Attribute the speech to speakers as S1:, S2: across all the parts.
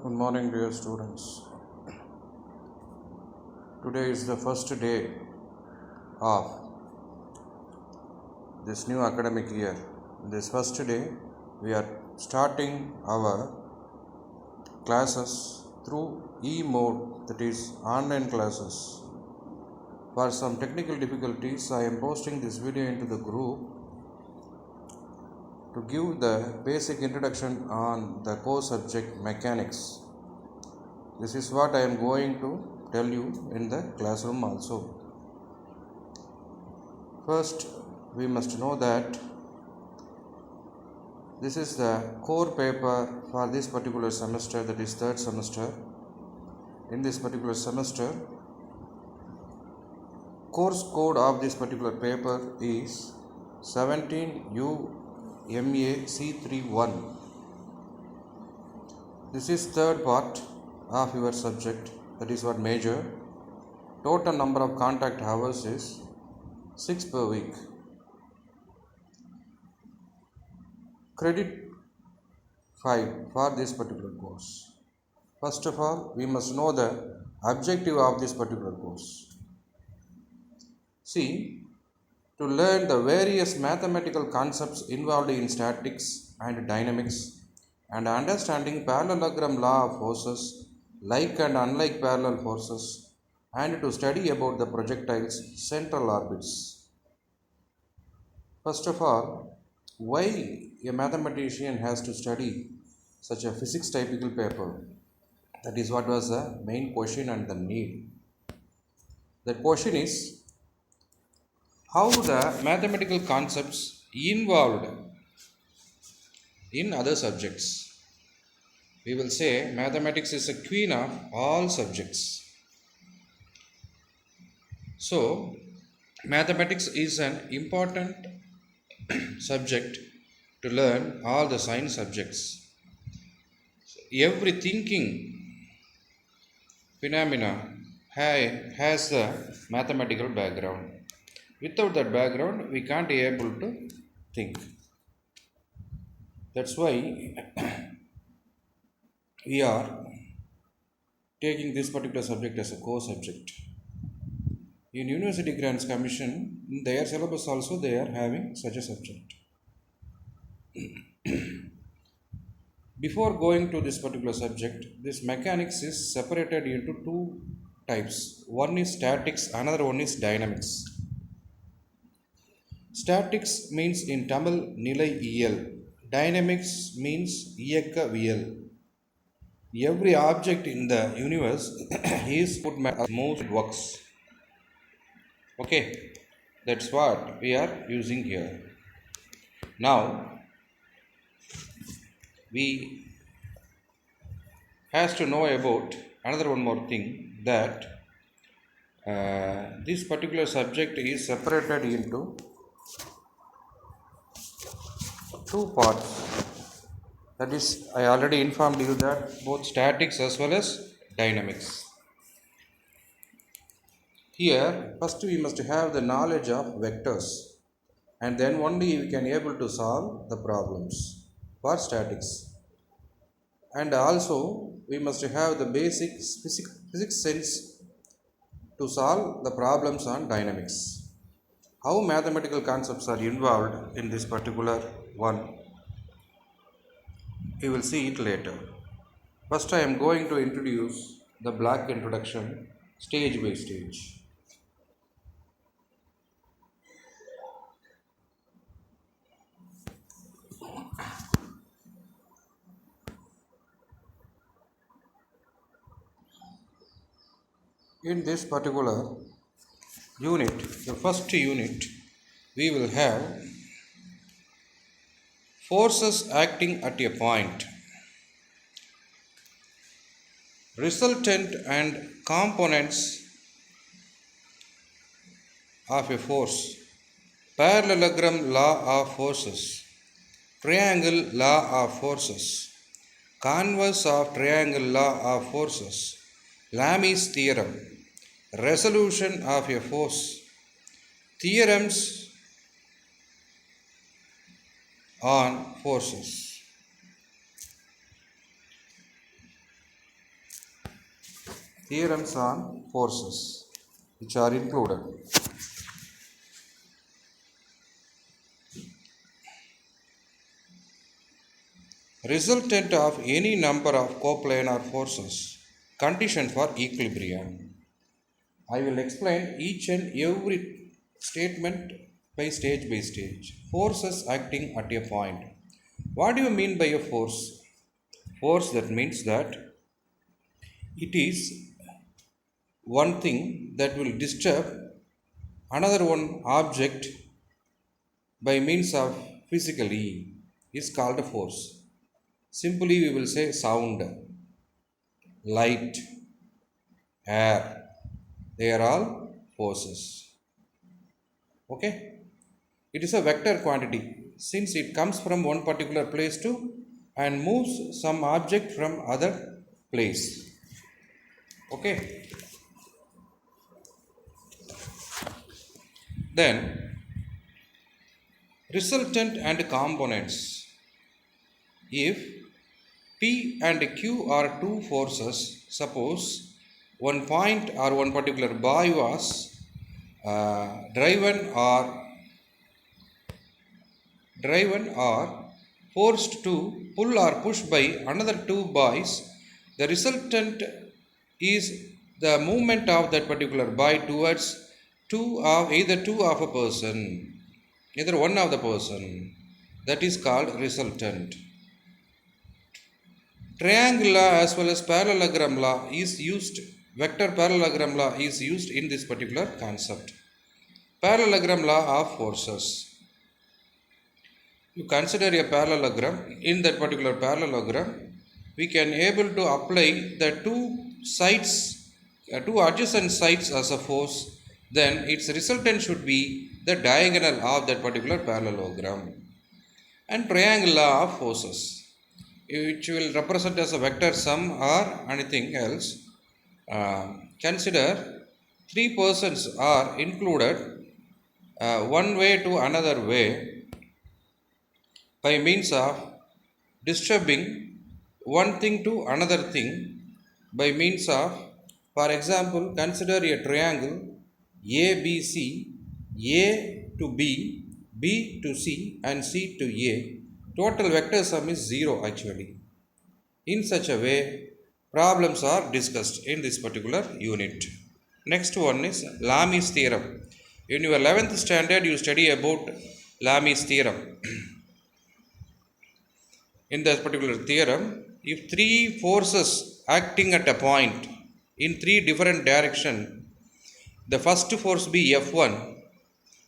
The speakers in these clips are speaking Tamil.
S1: Good morning, dear students. Today is the first day of this new academic year. This first day, we are starting our classes through e-mode, that is, online classes. For some technical difficulties, I am posting this video into the group to give the basic introduction on the core subject mechanics. This is what I am going to tell you in the classroom also. First, we must know that this is the core paper for this particular semester, that is third semester. In this particular semester, course code of this particular paper is 17 UMAC31. This is third part of your subject, that is what major. Total number of contact hours is 6 per week. Credit 5 for this particular course. First of all, we must know the objective of this particular course. See, to learn the various mathematical concepts involved in statics and dynamics and understanding parallelogram law of forces, like and unlike parallel forces, and to study about the projectiles' central orbits. First of all, why a mathematician has to study such a physics typical paper? That is what was the main question and the need. The question is how the mathematical concepts involved in other subjects. We will say mathematics is a queen of all subjects. So, mathematics is an important subject to learn all the science subjects. Every thinking phenomena has a mathematical background. Without that background, we can't be able to think. That's why we are taking this particular subject as a core subject. In University Grants Commission, in their syllabus also they are having such a subject. Before going to this particular subject, this mechanics is separated into two types. One is statics, another one is dynamics. Statics means in Tamil Nilai Iyal. Dynamics means Iyakaviyal. Every object in the universe is put moves, works. Okay, that's what we are using here. Now, we has to know about another one more thing, that this particular subject is separated into two parts. That is, I already informed you that both statics as well as dynamics. Here, first we must have the knowledge of vectors, and then only we can able to solve the problems for statics. And also, we must have the basic physics sense to solve the problems on dynamics. How mathematical concepts are involved in this particular one, we will see it later. First, I am going to introduce the block introduction stage by stage. In this particular unit, the first unit, we will have forces acting at a point, resultant and components of a force, parallelogram law of forces, triangle law of forces, converse of triangle law of forces, Lami's theorem, resolution of a force, theorems on forces. theorems on forces which are included. Resultant of any number of coplanar forces condition for equilibrium. I will explain each and every statement by stage. Forces acting at a point. What do you mean by a force? Force, that means that it is one thing that will disturb another one object by means of physically is called a force. Simply we will say sound, light, air. They are all forces. Okay? It is a vector quantity since it comes from one particular place to and moves some object from other place. Okay? Then resultant and components. If P and Q are two forces, suppose one point or one particular buoy was driven or forced to pull or push by another two buoys, the resultant is the movement of that particular buoy towards either two of a person, either one of the person. That is called resultant. Triangle law as well as parallelogram law is used. Vector parallelogram law is used in this particular concept. Parallelogram law of forces. You consider a parallelogram. In that particular parallelogram, we can able to apply the two adjacent sides as a force. Then its resultant should be the diagonal of that particular parallelogram. And triangle law of forces, which will represent as a vector sum or anything else. Consider three persons are included one way to another way by means of disturbing one thing to another thing by means of, for example, consider a triangle ABC, A to B, B to C and C to A. Total vector sum is 0 actually. In such a way, problems are discussed in this particular unit. Next one is Lami's theorem. In your 11th standard, you study about Lami's theorem. In that particular theorem, if three forces acting at a point in three different directions, the first force be F1,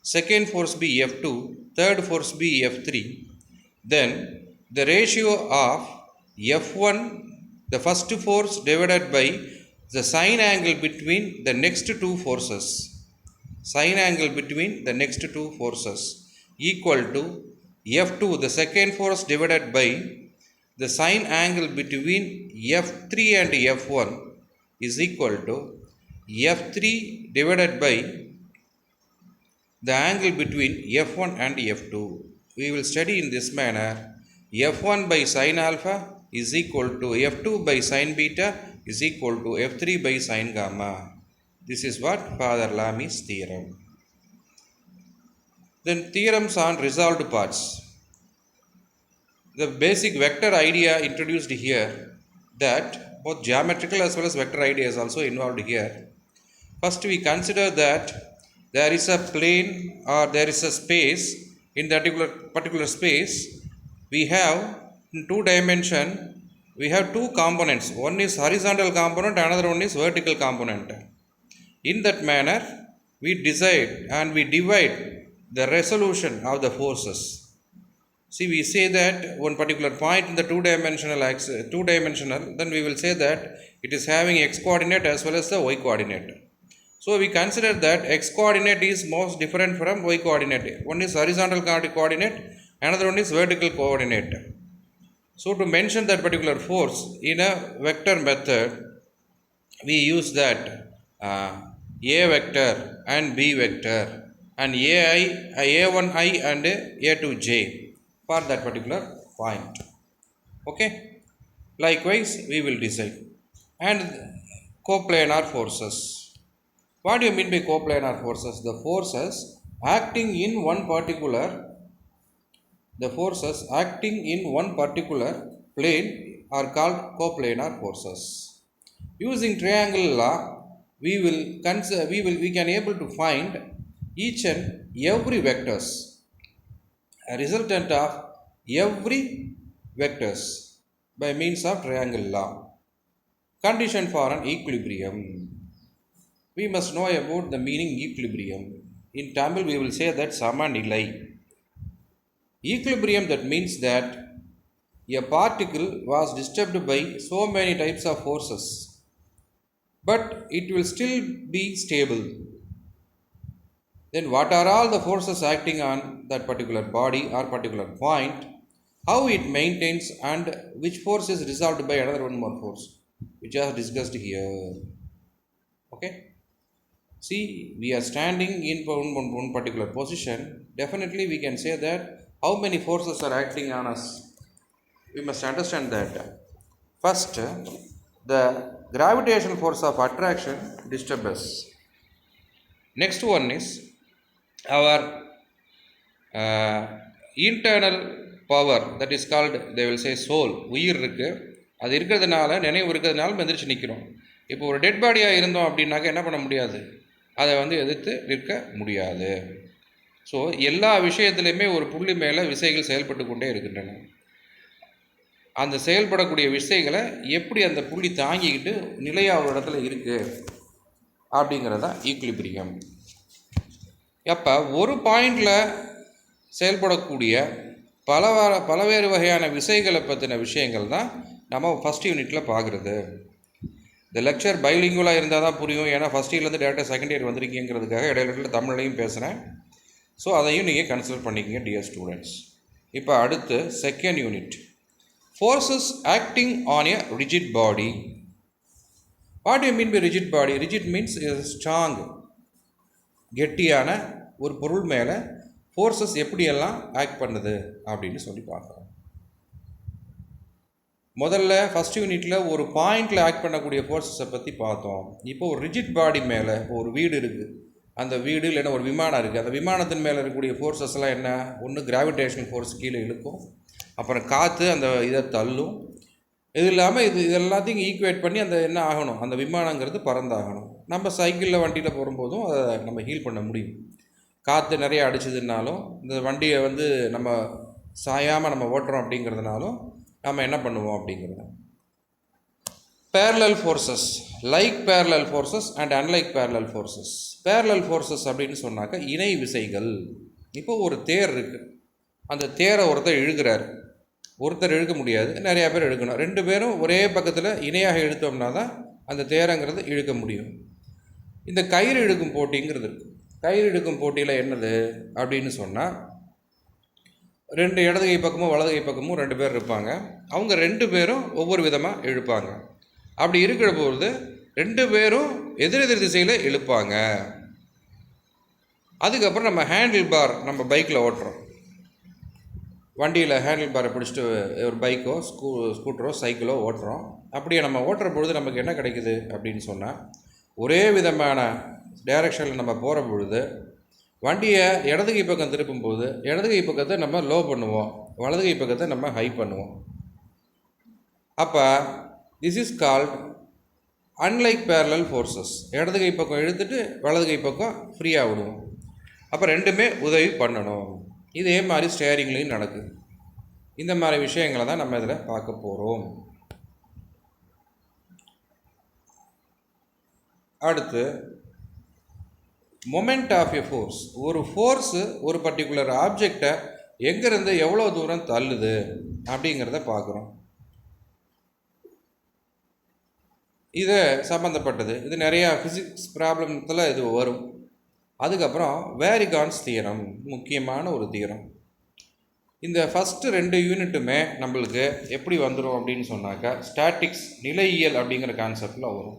S1: second force be F2, third force be F3, then the ratio of F1, the first force divided by the sine angle between the next two forces, equal to F2, the second force divided by the sine angle between F3 and F1 is equal to F3 divided by the angle between F1 and F2. We will study in this manner. F1 by sine alpha is equal to F2 by sine beta is equal to F3 by sine gamma. This is what Father Lami's theorem. Then theorems on resolved parts. The basic vector idea introduced here, that both geometrical as well as vector idea is also involved here. First we consider that there is a plane or there is a space. In that particular space, we have in two dimension, we have two components. One is horizontal component, another one is vertical component. In that manner, we decide and we divide the resolution of the forces. See, we say that one particular point in the two-dimensional, then we will say that it is having x coordinate as well as the y coordinate. So we consider that x coordinate is most different from y coordinate. One is horizontal coordinate, another one is vertical coordinate. So to mention that particular force in a vector method, we use that A vector and B vector and A1i and A2j for that particular point. Okay. Likewise, we will decide. And coplanar forces. What do you mean by coplanar forces? The forces acting in one particular plane are called coplanar forces. Using triangle law, we can able to find each and every vectors, a resultant of every vectors by means of triangle law. Condition for an equilibrium. We must know about the meaning equilibrium. In Tamil we will say that samanilai. Equilibrium, that means that a particle was disturbed by so many types of forces, but it will still be stable. Then what are all the forces acting on that particular body or particular point, how it maintains, and which force is resolved by another one more force, which are discussed here. Okay. See, we are standing in one particular position. Definitely we can say that how many forces are acting on us. We must understand that. First, the gravitational force of attraction disturbs us. Next one is our internal power, that is called, they will say, soul. உயிர் இருக்குது, அது இருக்கிறதுனால, நினைவு இருக்கிறதுனால எந்திரிச்சு நிற்கிறோம். இப்போ ஒரு டெட் பாடியாக இருந்தோம் அப்படின்னாக்க என்ன பண்ண முடியாது, அதை எதிர்த்து நிற்க முடியாது. ஸோ எல்லா விஷயத்துலையுமே ஒரு புள்ளி மேலே விசைகள் செயல்பட்டு கொண்டே இருக்கின்றன. அந்த செயல்படக்கூடிய விசைகளை எப்படி அந்த புள்ளி தாங்கிக்கிட்டு நிலையாக ஒரு இடத்துல இருக்குது அப்படிங்கிறதான் ஈக்குலிபிரியம். அப்போ ஒரு பாயிண்டில் செயல்படக்கூடிய பலவேறு வகையான விசைகளை பற்றின விஷயங்கள் தான் நம்ம ஃபஸ்ட் யூனிட்டில் பார்க்குறது. இந்த லெக்சர் பைலிங்குவலாக இருந்தால் தான் புரியும். ஏன்னா ஃபஸ்ட் இயர்லேருந்து டேரெக்டாக செகண்ட் இயர் வந்திருக்கீங்கிறதுக்காக இடையில தமிழ்லையும் பேசுகிறேன். ஸோ அதையும் நீங்கள் கன்சிடர் பண்ணிக்கங்க டியர் ஸ்டூடெண்ட்ஸ். இப்போ அடுத்து second unit, forces acting on a rigid body. What you mean by rigid body? Rigid means strong, கெட்டியான ஒரு பொருள் மேலே ஃபோர்ஸஸ் எப்படியெல்லாம் ஆக்ட் பண்ணுது அப்படின்னு சொல்லி பார்க்குறோம். முதல்ல ஃபஸ்ட் யூனிட்டில் ஒரு பாயிண்டில் ஆக்ட் பண்ணக்கூடிய ஃபோர்ஸஸை பற்றி பார்த்தோம். இப்போ ஒரு ரிஜிட் பாடி மேலே ஒரு வீடு இருக்குது, அந்த வீடு இல்லைன்னா ஒரு விமானம் இருக்குது, அந்த விமானத்தின் மேலே இருக்கக்கூடிய ஃபோர்ஸஸ்லாம் என்ன? ஒன்று கிராவிடேஷனல் ஃபோர்ஸ் கீழே இழுக்கும், அப்புறம் காற்று அந்த இதை தள்ளும். இது இல்லாமல் இது எல்லாத்தையும் ஈக்குவேட் பண்ணி அந்த என்ன ஆகணும், அந்த விமானங்கிறது பறந்தாகணும். நம்ம சைக்கிளில் வண்டியில் போகும்போதும் அதை நம்ம ஹீல் பண்ண முடியும். காற்று நிறைய அடிச்சதுனாலும் இந்த வண்டியை நம்ம சாயாமல் நம்ம ஓட்டுறோம் அப்படிங்கிறதுனாலும் நம்ம என்ன பண்ணுவோம் அப்படிங்கிறது. parallel forces, like parallel forces and unlike parallel forces. parallel forces அப்படின்னு சொன்னாக்க இணை விசைகள். இப்போ ஒரு தேர் இருக்குது, அந்த தேரை ஒருத்தர் இழுக்கிறார், ஒருத்தர் இழுக்க முடியாது, நிறையா பேர் இழுக்கணும். ரெண்டு பேரும் ஒரே பக்கத்தில் இணையாக இழுத்தோம்னா தான் அந்த தேரைங்கிறது இழுக்க முடியும். இந்த கயிறு இழுக்கும் போட்டிங்கிறது இருக்குது. கயிறு இழுக்கும் போட்டியில் என்னது அப்படின்னு சொன்னால், ரெண்டு இடது கை பக்கமும் வலது கை பக்கமும் ரெண்டு பேர் இருப்பாங்க. அவங்க ரெண்டு பேரும் ஒவ்வொரு விதமாக இழுப்பாங்க. அப்படி இருக்கிற போது ரெண்டு பேரும் எதிரெதிர் திசையில் இழுப்பாங்க. அதுக்கப்புறம் நம்ம ஹேண்டில் பார், நம்ம பைக்கில் ஓட்டுறோம், வண்டியில் ஹேண்டில் பாரை பிடிச்சிட்டு ஒரு பைக்கோ ஸ்கூட்டரோ சைக்கிளோ ஓட்டுறோம். அப்படியே நம்ம ஓட்டுற பொழுது நமக்கு என்ன கிடைக்குது அப்படின்னு சொன்னால், ஒரே விதமான டைரக்ஷனில் நம்ம போகிற பொழுது வண்டியை இடது கை பக்கம் திருப்பும்போது இடது கை பக்கத்தை நம்ம லோ பண்ணுவோம், வலது கை பக்கத்தை நம்ம ஹை பண்ணுவோம். அப்போ this is called unlike parallel forces. இடது கை பக்கம் இழுத்துட்டு வலது கை பக்கம் ஃப்ரீயாக விடுவோம். அப்போ ரெண்டுமே உதவி பண்ணணும். இதே மாதிரி ஸ்டேரிங்லேயும் நடக்குது. இந்த மாதிரி விஷயங்களை தான் நம்ம இதில் பார்க்க போகிறோம். அடுத்து மொமெண்ட் ஆஃப் எ ஃபோர்ஸ். ஒரு ஃபோர்ஸு ஒரு பர்டிகுலர் ஆப்ஜெக்டை எங்கேருந்து எவ்வளோ தூரம் தள்ளுது அப்படிங்கிறத பார்க்குறோம். இதை சம்மந்தப்பட்டது, இது நிறையா ஃபிசிக்ஸ் ப்ராப்ளத்தில் இது வரும். அதுக்கப்புறம் வேரிகான்ஸ் தியரம், முக்கியமான ஒரு தியரம். இந்த ஃபஸ்ட்டு 2 யூனிட்டுமே நம்மளுக்கு எப்படி வந்துடும் அப்படின்னு சொன்னாக்கா, ஸ்டாட்டிக்ஸ், நிலையியல் அப்படிங்கிற கான்செப்டில் வரும்.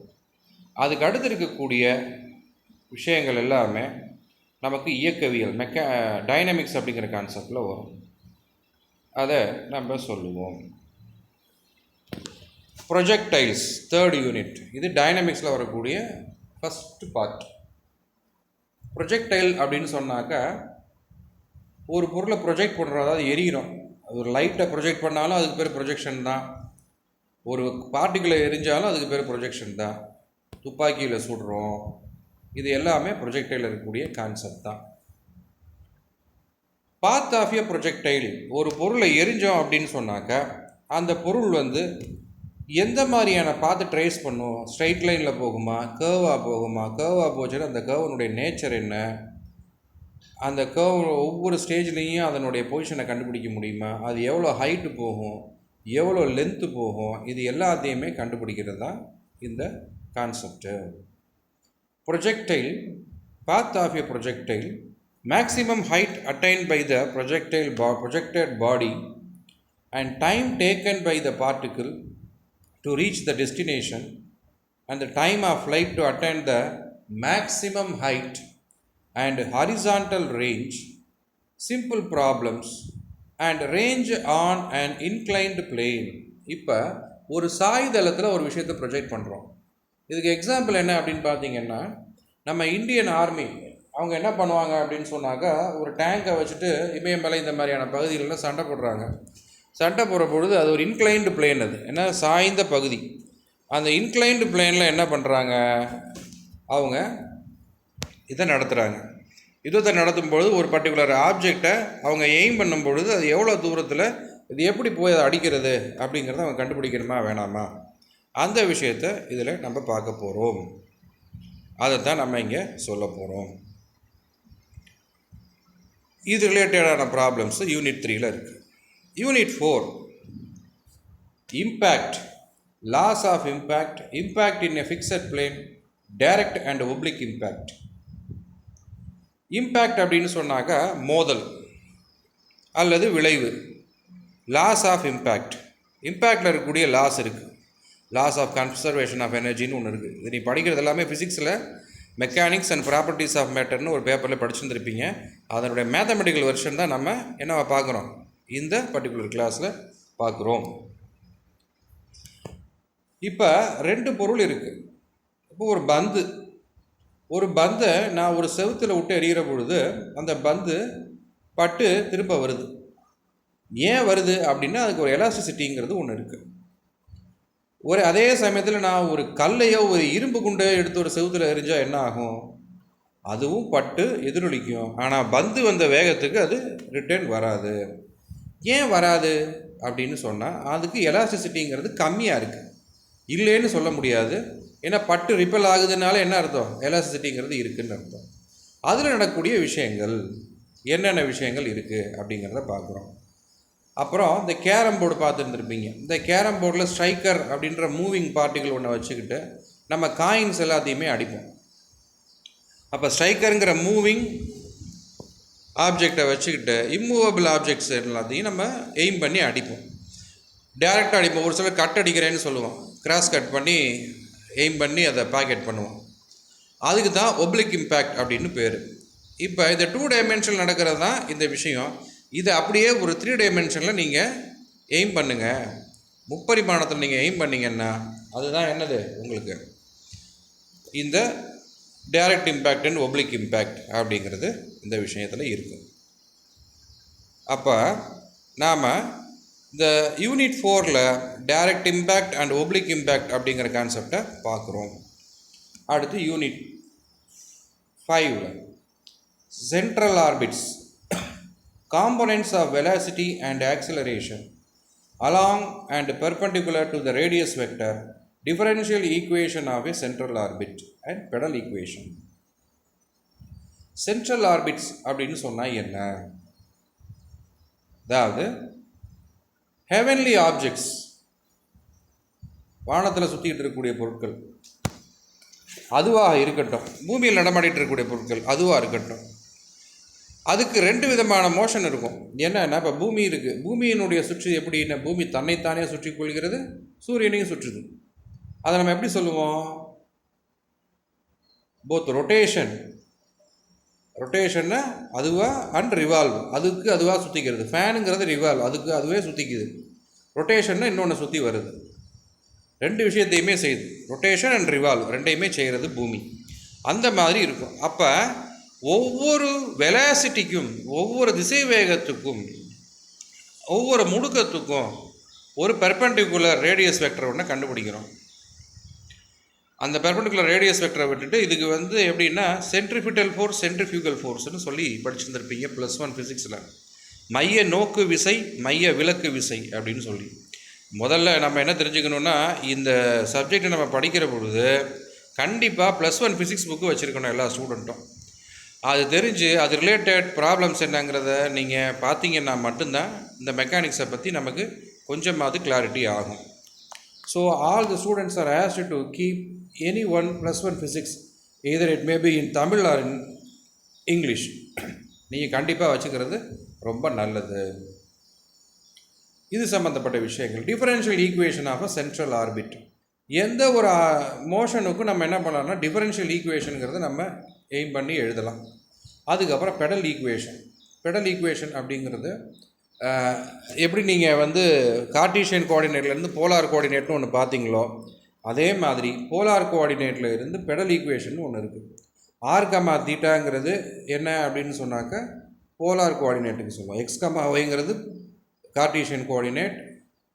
S1: அதுக்கு அடுத்து இருக்கக்கூடிய விஷயங்கள் எல்லாமே நமக்கு இயக்கவியல், டைனமிக்ஸ் அப்படிங்கிற கான்செப்டில் வரும். அதை நம்ம சொல்லுவோம். Projectiles third unit. இது டைனமிக்ஸில் வரக்கூடிய ஃபஸ்ட் பார்ட். ப்ரொஜெக்டைல் அப்படின்னு சொன்னாக்கா ஒரு பொருளை ப்ரொஜெக்ட் பண்ணுறோம், அதாவது எரிகிறோம். அது ஒரு லைட்டை ப்ரொஜெக்ட் பண்ணாலும் அதுக்கு பேர் ப்ரொஜெக்ஷன் தான். ஒரு பார்ட்டிகளை எரிஞ்சாலும் அதுக்கு பேர் ப்ரொஜெக்ஷன் தான். துப்பாக்கியில் சுடுறோம், இது எல்லாமே ப்ரொஜெக்டைல் இருக்கக்கூடிய கான்செப்ட் தான். பாத் ஆஃப் எ ப்ரொஜெக்டைல், ஒரு பொருளை எரிஞ்சோம் அப்படின்னு சொன்னாக்கா அந்த பொருள் எந்த மாதிரியான பாத்து ட்ரேஸ் பண்ணும்? ஸ்ட்ரைட் லைனில் போகுமா, கேர்வாக போகுமா? கேர்வாக போச்சுன்னா அந்த கேர்வனுடைய நேச்சர் என்ன? அந்த கேர்வ் ஒவ்வொரு ஸ்டேஜ்லேயும் அதனுடைய பொசிஷனை கண்டுபிடிக்க முடியுமா? அது எவ்வளோ ஹைட்டு போகும், எவ்வளோ லென்த்து போகும், இது எல்லாத்தையுமே கண்டுபிடிக்கிறது தான் இந்த concept. Projectile, path of a projectile, maximum height attained by the projected body and time taken by the particle to reach the destination and the time of flight to attain the maximum height and horizontal range, simple problems and range on an inclined plane. இப்போ ஒரு சாய்தளத்தில் ஒரு விஷயத்தை ப்ரொஜெக்ட் பண்ணுறோம். இதுக்கு எக்ஸாம்பிள் என்ன அப்படின்னு பார்த்தீங்கன்னா, நம்ம இந்தியன் ஆர்மி அவங்க என்ன பண்ணுவாங்க அப்படின்னு சொன்னாக்கா, ஒரு டேங்கை வச்சுட்டு இமயமலை இந்த மாதிரியான பகுதிகளெலாம் சண்டை போடுறாங்க. சண்டை போடுற பொழுது அது ஒரு இன்க்ளைன்டு பிளேன், அது என்ன சாய்ந்த பகுதி. அந்த இன்க்ளைன்டு பிளேனில் என்ன பண்ணுறாங்க, அவங்க இதை நடத்துகிறாங்க. யுத்தத்தை நடத்தும் பொழுது ஒரு பர்டிகுலர் ஆப்ஜெக்டை அவங்க எய்ம் பண்ணும் பொழுது அது எவ்வளோ தூரத்தில், இது எப்படி போய் அதை அடிக்கிறது அப்படிங்கிறத அவங்க கண்டுபிடிக்கணுமா வேணாமா, அந்த விஷயத்தை இதில் நம்ம பார்க்க போகிறோம். அதை தான் நம்ம இங்கே சொல்ல போகிறோம். இது ரிலேட்டடான ப்ராப்ளம்ஸு யூனிட் 3ல் இருக்குது. Unit 4, impact, laws of impact, impact in a fixed plane, direct and oblique impact. Impact அப்படின்னு சொன்னாக்கா மோதல் அல்லது விளைவு. லாஸ் ஆஃப் இம்பேக்ட், இம்பேக்டில் இருக்கக்கூடிய லாஸ் இருக்குது. லாஸ் ஆஃப் கன்சர்வேஷன் ஆஃப் எனர்ஜின்னு ஒன்று இருக்குது. இது நீ படிக்கிறது எல்லாமே ஃபிசிக்ஸில் மெக்கானிக்ஸ் அண்ட் ப்ராப்பர்ட்டிஸ் ஆஃப் மேட்டர்னு ஒரு பேப்பரில் படிச்சுருந்துருப்பீங்க. அதனுடைய மேத்தமெட்டிக்கல் வெர்ஷன் தான் நம்ம என்ன பார்க்குறோம், இந்த பர்டிகுலர் கிளாஸில் பார்க்குறோம். இப்போ 2 பொருள் இருக்குது. இப்போ ஒரு பந்தை நான் ஒரு செவுத்தில் விட்டு எறிகிற பொழுது அந்த பந்து பட்டு திரும்ப வருது. ஏன் வருது அப்படின்னா அதுக்கு ஒரு எலாஸ்டிசிட்டிங்கிறது ஒன்று இருக்குது. அதே சமயத்தில் நான் ஒரு கல்லையோ ஒரு இரும்பு குண்டையோ எடுத்து ஒரு செவுத்தில் எரிஞ்சால் என்ன ஆகும், அதுவும் பட்டு எதிரொலிக்கும். ஆனால் பந்து வந்த வேகத்துக்கு அது ரிட்டர்ன் வராது. ஏன் வராது அப்படின்னு சொன்னால் அதுக்கு எலாஸ்டிசிட்டிங்கிறது கம்மியாக இருக்குது. இல்லைன்னு சொல்ல முடியாது. ஏன்னா பட்டு ரிப்பல் ஆகுதுனால என்ன அர்த்தம், எலாஸ்டிசிட்டிங்கிறது இருக்குதுன்னு அர்த்தம். அதில் நடக்கக்கூடிய விஷயங்கள் என்னென்ன விஷயங்கள் இருக்குது அப்படிங்கிறத பார்க்குறோம். அப்புறம் இந்த கேரம் போர்டு பார்த்துருந்துருப்பீங்க. இந்த கேரம் போர்டில் ஸ்ட்ரைக்கர் அப்படின்ற மூவிங் பார்ட்டிகள் ஒன்று வச்சுக்கிட்டு நம்ம காயின்ஸ் எல்லாத்தையுமே அடிப்போம். அப்போ ஸ்ட்ரைக்கருங்கிற மூவிங் ஆப்ஜெக்டை வச்சுக்கிட்டு இம்மூவபிள் ஆப்ஜெக்ட்ஸ் எல்லாத்தையும் நம்ம எய்ம் பண்ணி அடிப்போம். டேரெக்டாக அடிப்போம். ஒரு சிலர் கட் அடிக்கிறேன்னு சொல்லுவோம், கிராஸ் கட் பண்ணி எய்ம் பண்ணி அதை பாக்கெட் பண்ணுவோம். அதுக்கு தான் ஒப்ளிக் இம்பேக்ட் அப்படின்னு பேர். இப்போ இந்த 2 டைமென்ஷன் நடக்கிறது தான் இந்த விஷயம். இதை அப்படியே ஒரு 3 டைமென்ஷனில் நீங்கள் எய்ம் பண்ணுங்கள். முப்பரிமாணத்தில் நீங்கள் எய்ம் பண்ணிங்கன்னா அதுதான் என்னது உங்களுக்கு இந்த direct impact and oblique impact அப்படிங்கிறது இந்த விஷயத்தில் இருக்குது. அப்போ நாம் இந்த யூனிட் 4ல் direct impact and oblique impact அப்படிங்கிற கான்செப்டை பார்க்குறோம். அடுத்து யூனிட் 5ல் central orbits, components of velocity and acceleration along and perpendicular to the radius vector, differential equation of a central orbit and pedal equation. Central orbits அப்படின்னு சொன்னால் என்ன, அதாவது heavenly objects, வானத்தில் சுற்றிக்கிட்டு இருக்கக்கூடிய பொருட்கள் அதுவாக இருக்கட்டும், பூமியில் நடமாடிட்டு இருக்கக்கூடிய பொருட்கள் அதுவாக இருக்கட்டும், அதுக்கு 2 விதமான மோஷன் இருக்கும். என்னன்னா, இப்போ பூமி இருக்குது, பூமியினுடைய சுற்றி எப்படின்னா பூமி தன்னைத்தானே சுற்றி கொள்கிறது, சூரியனையும் சுற்றுது. அதை நம்ம எப்படி சொல்லுவோம், போத் ரொட்டேஷன்னா அதுவாக அண்ட் ரிவால்வ், அதுக்கு அதுவாக சுற்றிக்கிறது. ஃபேனுங்கிறது ரிவால்வ், அதுக்கு அதுவே சுற்றிக்குது. ரொட்டேஷன்னா இன்னொன்று சுற்றி வருது. ரெண்டு விஷயத்தையுமே செய்யுது. ரொட்டேஷன் அண்ட் ரிவால்வ் ரெண்டையுமே செய்கிறது பூமி. அந்த மாதிரி இருக்கும். அப்போ ஒவ்வொரு வெலாசிட்டிக்கும், ஒவ்வொரு திசை வேகத்துக்கும், ஒவ்வொரு முடுக்கத்துக்கும் ஒரு பெர்பெண்டிகுலர் ரேடியஸ் வெக்டர் ஒன்று கண்டுபிடிக்கிறோம். அந்த பெர்பெண்டிகுலர் ரேடியஸ் வெக்டரை விட்டுட்டு இதுக்கு வந்து எப்படின்னா சென்ட்ரிஃபியூகல் ஃபோர்ஸ், சென்ட்ரிஃபியூகல் ஃபோர்ஸ்னு சொல்லி படிச்சுருந்துருப்பீங்க +1 ஃபிசிக்ஸில். மைய நோக்கு விசை, மைய விலக்கு விசை அப்படின்னு சொல்லி. முதல்ல நம்ம என்ன தெரிஞ்சுக்கணுன்னா, இந்த சப்ஜெக்டை நம்ம படிக்கிற பொழுது கண்டிப்பாக +1 ஃபிசிக்ஸ் புக்கு வச்சுருக்கணும் எல்லா ஸ்டூடெண்ட்டும். அது தெரிஞ்சு அது ரிலேட்டட் ப்ராப்ளம்ஸ் என்னங்கிறத நீங்கள் பார்த்தீங்கன்னா மட்டும்தான் இந்த மெக்கானிக்ஸை பற்றி நமக்கு கொஞ்சமாவது கிளாரிட்டி ஆகும். So all the students are asked to keep any one +1 physics, either it may be in Tamil or in English. நீங்கள் கண்டிப்பாக வச்சுக்கிறது ரொம்ப நல்லது. இது சம்மந்தப்பட்ட விஷயங்கள். Differential equation of a central orbit. எந்த ஒரு மோஷனுக்கும் நம்ம என்ன பண்ணலாம்னா டிஃபரன்ஷியல் ஈக்குவேஷனுங்கிறத நம்ம எய்ம் பண்ணி எழுதலாம். அதுக்கப்புறம் பெடல் ஈக்குவேஷன். பெடல் ஈக்குவேஷன் அப்படிங்கிறது எப்படி நீங்கள் வந்து கார்ட்டீசியன் கோஆர்டினேட்லேருந்து போலார் கோஆர்டினேட்னு ஒன்று பார்த்தீங்களோ, அதே மாதிரி போலார் கோஆர்டினேட்டில் இருந்து பெடல் ஈக்குவேஷன் ஒன்று இருக்குது. r, என்ன அப்படின்னு சொன்னாக்க போலார் கோஆர்டினேட்டுக்கு சொல்லுவோம். x, Cartesian coordinate,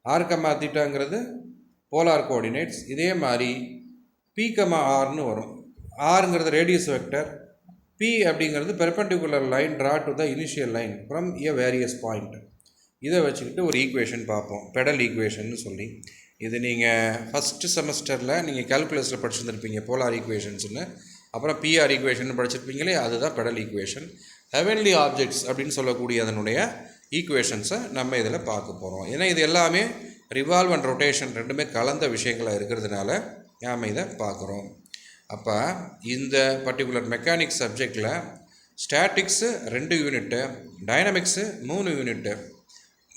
S1: r, polar coordinates. இதே மாதிரி p, rன்னு வரும். rங்கிறது ரேடியஸ் வெக்டர், p அப்படிங்கிறது perpendicular line draw to the initial line from a various point. இதை வச்சுக்கிட்டு ஒரு ஈக்குவேஷன் பார்ப்போம், பெடல் ஈக்குவேஷன் சொல்லி. இது நீங்கள் ஃபஸ்ட்டு செமஸ்டரில் நீங்கள் கால்குலஸில் படிச்சுருந்துருப்பீங்க போலார் ஈக்குவேஷன்ஸ்னு. அப்புறம் பிஆர் ஈக்குவேஷன் படிச்சிருப்பீங்களே, அதுதான் பெடல் ஈக்குவேஷன். ஹெவன்லி ஆப்ஜெக்ட்ஸ் அப்படின்னு சொல்லக்கூடிய அதனுடைய ஈக்குவேஷன்ஸை நம்ம இதில் பார்க்க போகிறோம். ஏன்னா இது எல்லாமே ரிவால்வ் அண்ட் ரொட்டேஷன் ரெண்டுமே கலந்த விஷயங்களாக இருக்கிறதுனால நாம் இதை பார்க்குறோம். அப்போ இந்த பர்டிகுலர் மெக்கானிக்ஸ் சப்ஜெக்டில் ஸ்டாட்டிக்ஸு 2 யூனிட்டு, டைனமிக்ஸு 3 யூனிட்டு,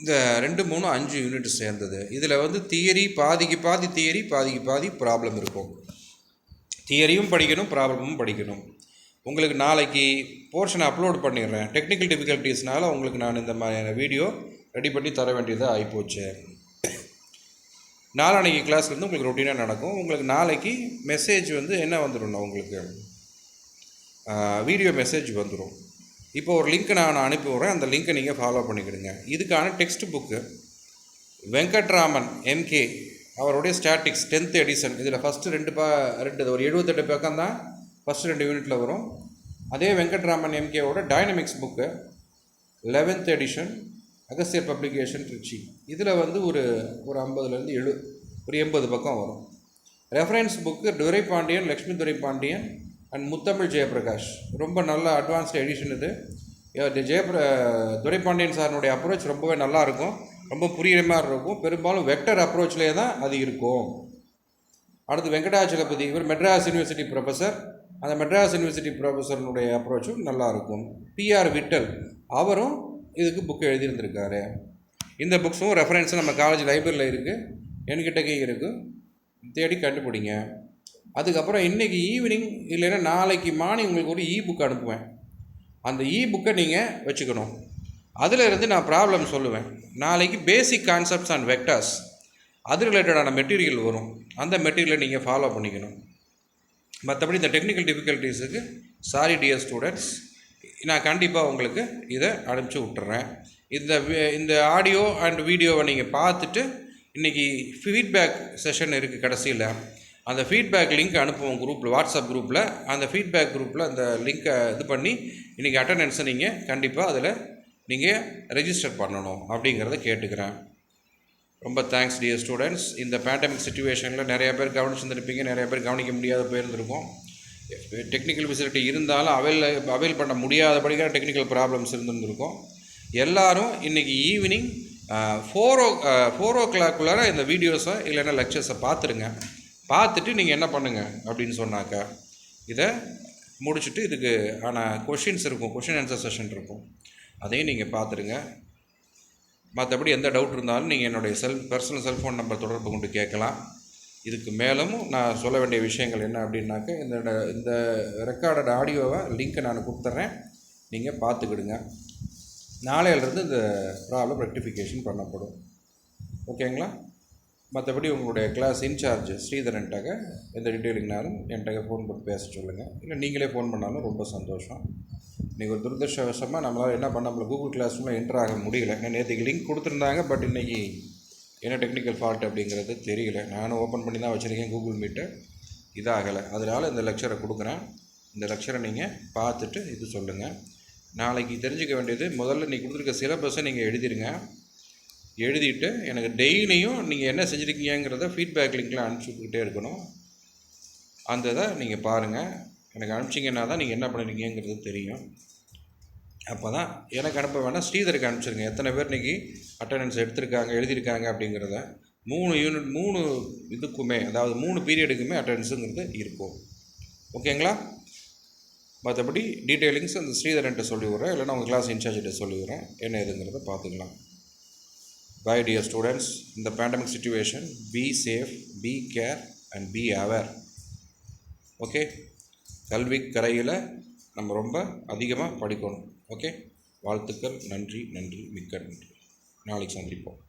S1: இந்த 2, 3, 5 யூனிட் சேர்ந்தது. இதில் வந்து தியரி பாதிக்கு பாதி, தியரி பாதிக்கு பாதி ப்ராப்ளம் இருக்கும். தியரியும் படிக்கணும், ப்ராப்ளமும் படிக்கணும். உங்களுக்கு நாளைக்கு போர்ஷனை அப்லோட் பண்ணிடுறேன். டெக்னிக்கல் டிஃபிகல்ட்டிஸ்னால உங்களுக்கு நான் இந்த மாதிரியான வீடியோ ரெடி பண்ணி தர வேண்டியதாக ஆகிப்போச்சு. நாளான்னைக்கு கிளாஸ் வந்து உங்களுக்கு ரொட்டீனாக நடக்கும். உங்களுக்கு நாளைக்கு மெசேஜ் வந்து என்ன வந்துடும், உங்களுக்கு வீடியோ மெசேஜ் வந்துடும். இப்போ ஒரு லிங்க் நான் அனுப்பி விட்றேன், அந்த லிங்க்கை நீங்கள் ஃபாலோ பண்ணிக்கிடுங்க. இதுக்கான டெக்ஸ்ட் புக்கு வெங்கட்ராமன் எம்கே அவருடைய ஸ்டாட்டிக்ஸ் 10th எடிஷன். இதில் ஃபஸ்ட்டு ரெண்டு ஒரு 78 பக்கம் தான் ஃபஸ்ட்டு 2 யூனிட்டில் வரும். அதே வெங்கட்ராமன் எம்கேவோட dynamics book 11th edition, Agasthiyar publication, Tiruchi. இதில் வந்து ஒரு 50லேருந்து ஒரு 80 பக்கம் வரும். Reference book Duraipandian, Lakshmi Duraipandian and Muthamizh Jayaprakash. ரொம்ப நல்ல அட்வான்ஸ்டு எடிஷன் இது. துரைபாண்டியன் சாரினுடைய அப்ரோச் ரொம்பவே நல்லாயிருக்கும், ரொம்ப புரிகிற மாதிரி இருக்கும். பெரும்பாலும் வெக்டர் அப்ரோச்லேயே தான் அது இருக்கும். அடுத்து வெங்கடாச்சலபதி, இவர் மெட்ராஸ் யூனிவர்சிட்டி ப்ரொஃபஸர். அந்த மெட்ராஸ் யூனிவர்சிட்டி ப்ரொஃபஸர்னுடைய அப்ரோச்சும் நல்லாயிருக்கும். பிஆர் விட்டல் அவரும் இதுக்கு புக்கு எழுதியிருந்திருக்காரு. இந்த புக்ஸும் ரெஃபரன்ஸும் நம்ம காலேஜ் லைப்ரரியில் இருக்குது, என்கிட்டக்கே இருக்குது, தேடி கண்டுபிடிங்க. அதுக்கப்புறம் இன்றைக்கி ஈவினிங் இல்லைன்னா நாளைக்கு மார்னிங் உங்களுக்கு ஒரு புக் அனுப்புவேன். அந்த புக்கை நீங்கள் வச்சுக்கணும். அதில் இருந்து நான் ப்ராப்ளம் சொல்லுவேன். நாளைக்கு பேசிக் கான்செப்ட்ஸ் அண்ட் வெக்டர்ஸ் அது ரிலேட்டடான மெட்டீரியல் வரும். அந்த மெட்டீரியலை நீங்கள் ஃபாலோ பண்ணிக்கணும். மற்றபடி இந்த டெக்னிக்கல் டிஃபிகல்ட்டிஸுக்கு சாரி டியர் ஸ்டூடெண்ட்ஸ், நான் கண்டிப்பாக உங்களுக்கு இதை அனுப்பிச்சி விட்டுறேன். இந்த ஆடியோ அண்ட் வீடியோவை நீங்கள் பார்த்துட்டு இன்றைக்கி ஃபீட்பேக் செஷன் இருக்குது கடைசியில். அந்த ஃபீட்பேக் லிங்க் அனுப்புவோம் குரூப்பில், வாட்ஸ்அப் குரூப்பில். அந்த ஃபீட்பேக் குரூப்பில் அந்த லிங்க்கை இது பண்ணி இன்றைக்கி அட்டண்டன்ஸை நீங்கள் கண்டிப்பாக அதில் நீங்கள் ரெஜிஸ்டர் பண்ணணும் அப்படிங்கிறத கேட்டுக்கிறேன். ரொம்ப தேங்க்ஸ் டியர் ஸ்டூடெண்ட்ஸ். இந்த பேண்டமிக் சிச்சுவேஷனில் நிறைய பேர் கவனிச்சுருந்துருப்பீங்க, நிறைய பேர் கவனிக்க முடியாத போயிருந்திருக்கும். டெக்னிக்கல் ஃபெசிலிட்டி இருந்தாலும் அவைல் பண்ண முடியாதபடிக்கான டெக்னிக்கல் ப்ராப்ளம்ஸ் இருந்துருக்கும். எல்லோரும் இன்றைக்கி ஈவினிங் 4 o'clock இந்த வீடியோஸை இல்லைன்னா லெக்சர்ஸை பார்த்துருங்க. பார்த்துட்டு நீங்கள் என்ன பண்ணுங்கள் அப்படின்னு சொன்னாக்கா இதை முடிச்சுட்டு இதுக்கு ஆனால் கொஷின்ஸ் இருக்கும், கொஷின் ஆன்சர் செஷன் இருக்கும், அதையும் நீங்கள் பார்த்துருங்க. மற்றபடி எந்த டவுட் இருந்தாலும் நீங்கள் என்னுடைய பர்சனல் செல்ஃபோன் நம்பர் தொடர்பு கொண்டு கேட்கலாம். இதுக்கு மேலும் நான் சொல்ல வேண்டிய விஷயங்கள் என்ன அப்படின்னாக்க இந்த ரெக்கார்டட் ஆடியோவை லிங்க்கை நான் கொடுத்துட்றேன், நீங்கள் பார்த்துக்கிடுங்க. நாளையிலிருந்து இந்த ப்ராப்ளம் ரெக்டிஃபிகேஷன் பண்ணப்படும். ஓகேங்களா? மற்றபடி உங்களுடைய கிளாஸ் இன்சார்ஜ் ஸ்ரீதரன்ட்டாக எந்த டீட்டெயிலிங்னாலும் என்கிட்ட ஃபோன் போட்டு பேச சொல்லுங்கள், இல்லை நீங்களே ஃபோன் பண்ணாலும் ரொம்ப சந்தோஷம். இன்றைக்கி ஒரு துரதிருஷ்டவசமாக நம்மளால் என்ன பண்ண நம்மளை கூகுள் கிளாஸ் ரூமில் என்ட்ரு ஆக முடியல. ஏன்னா நேற்றுக்கு லிங்க் கொடுத்துருந்தாங்க, பட் இன்றைக்கி என்ன டெக்னிக்கல் ஃபால்ட் அப்படிங்கிறது தெரியல. நானும் ஓப்பன் பண்ணி தான் வச்சுருக்கேன் கூகுள் மீட்டை, இதாகலை. அதனால் இந்த லெக்சரை கொடுக்குறேன். இந்த லெக்சரை நீங்கள் பார்த்துட்டு இது சொல்லுங்கள். நாளைக்கு தெரிஞ்சுக்க வேண்டியது, முதல்ல நீங்கள் கொடுத்துருக்க சிலபஸை நீங்கள் எழுதிடுங்க. எழுதிட்டு எனக்கு டெய்லியும் நீங்கள் என்ன செஞ்சுருக்கீங்கிறத ஃபீட்பேக் லிங்கில் அனுப்பிச்சுக்கிட்டே இருக்கணும். அந்த இதை நீங்கள் பாருங்கள். எனக்கு அனுப்பிச்சிங்கன்னா தான் நீங்கள் என்ன பண்ணிருக்கீங்கிறது தெரியும். அப்போ தான் எனக்கு அனுப்ப வேணால் ஸ்ரீதருக்கு அனுப்பிச்சிருங்க. எத்தனை பேர் இன்றைக்கி அட்டண்டன்ஸ் எடுத்திருக்காங்க, எழுதியிருக்காங்க அப்படிங்கிறத 3 யூனிட் 3 இதுக்குமே, அதாவது 3 பீரியடுக்குமே அட்டண்டன்ஸுங்கிறது இருக்கும். ஓகேங்களா? மற்றபடி டீட்டெயிலிங்ஸ் அந்த ஸ்ரீதரன்ட்ட சொல்லிவிட்றேன், இல்லைனா உங்கள் கிளாஸ் இன்சார்ஜிட்ட சொல்லிவிட்றேன். என்ன ஏதுங்கிறத பார்த்துக்கலாம். Bye dear students. In the pandemic situation, be safe, be care and be aware. Okay, கல்வி கரையில் நம்ம ரொம்ப அதிகமாக படிக்கணும். ஓகே, வாழ்த்துக்கள். நன்றி, மிக்க நன்றி. நாளைக்கு சந்திப்போம்.